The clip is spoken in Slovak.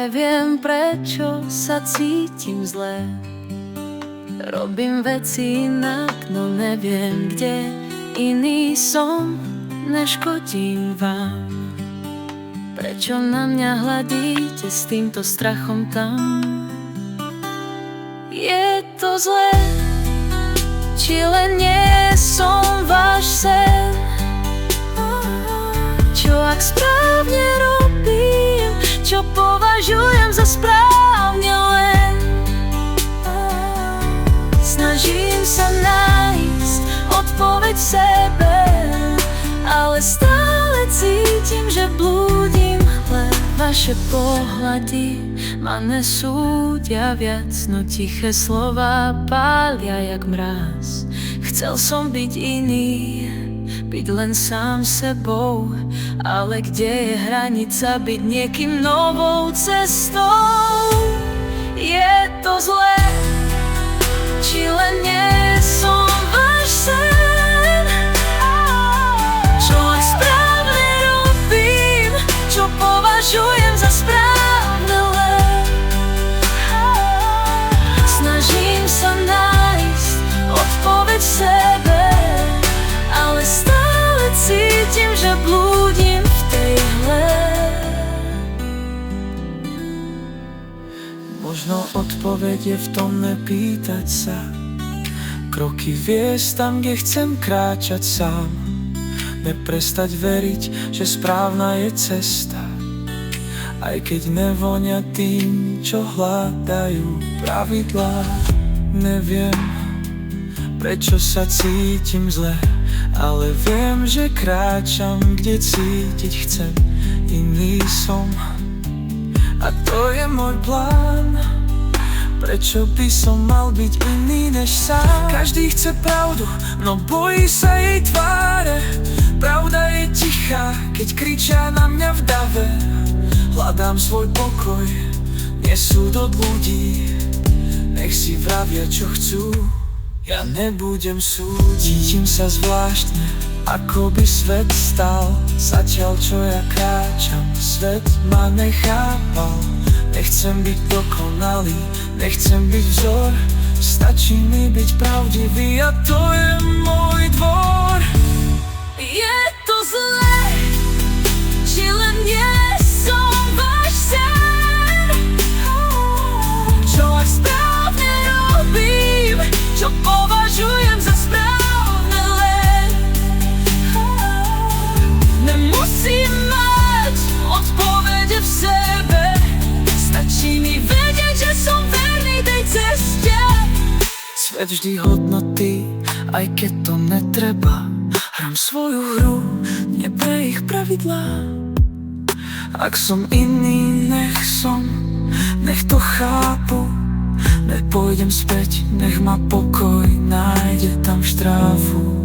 neviem, prečo sa cítim zle. Robím veci inak, no neviem kde. Iný som, neškodím vám. Prečo na mňa hľadíte s týmto strachom tam? Je to zlé, či len nie som váš sen? Čo ak správne robím, čo považujem za správne len? Snažím sa nájsť odpoveď v sebe, ale stále cítim, že blúdim hle. Vaše pohľady ma nesúdia viac, no tiché slova pália jak mráz. Chcel som byť iný, byť len sám sebou, ale kde je hranica byť niekým novou cestou? Je to zlé, či len nie som váš sen? Čo ak správne robím, čo považujem za správne len? Snažím sa nájsť odpoveď v sebe, ale stále cítim, že blúdim v tej hle. Možno odpoveď je v tom nepýtať sa, kroky viesť tam, kde chcem kráčať sám. Neprestať veriť, že správna je cesta, aj keď nevonia tým, čo hľadajú pravidlá. Neviem, prečo sa cítim zle, ale viem, že kráčam, kde cítiť chcem. Iný som, a to je môj plán. Prečo by som mal byť iný než sám? Každý chce pravdu, no bojí sa jej tváre. Pravda je tichá, keď kričia na mňa v dave. Hľadám svoj pokoj, nie súd od ľudí. Nech si vravia, čo chcú, ja nebudem súdiť. Cítim sa zvláštne, ako by svet stál. Zatiaľ, čo ja kráčam, svet ma nechápal. Nechcem byť dokonalý, nechcem byť vzor. Stačí mi byť pravdivý a to je môj dvor. Je to zlé, či len nie som váš sen? Čo ak správne robím, čo považujem za správne len? Nemusím mať odpovede v sebe, stačí mi vedieť, že som verný tej ceste. Svet vždy hodnotí, aj keď to netreba. Hrám svoju hru, nie pre ich pravidlá. Ak som iný, nech to chápu. Nepôjdem späť, nech ma pokoj nájde tam štráfu.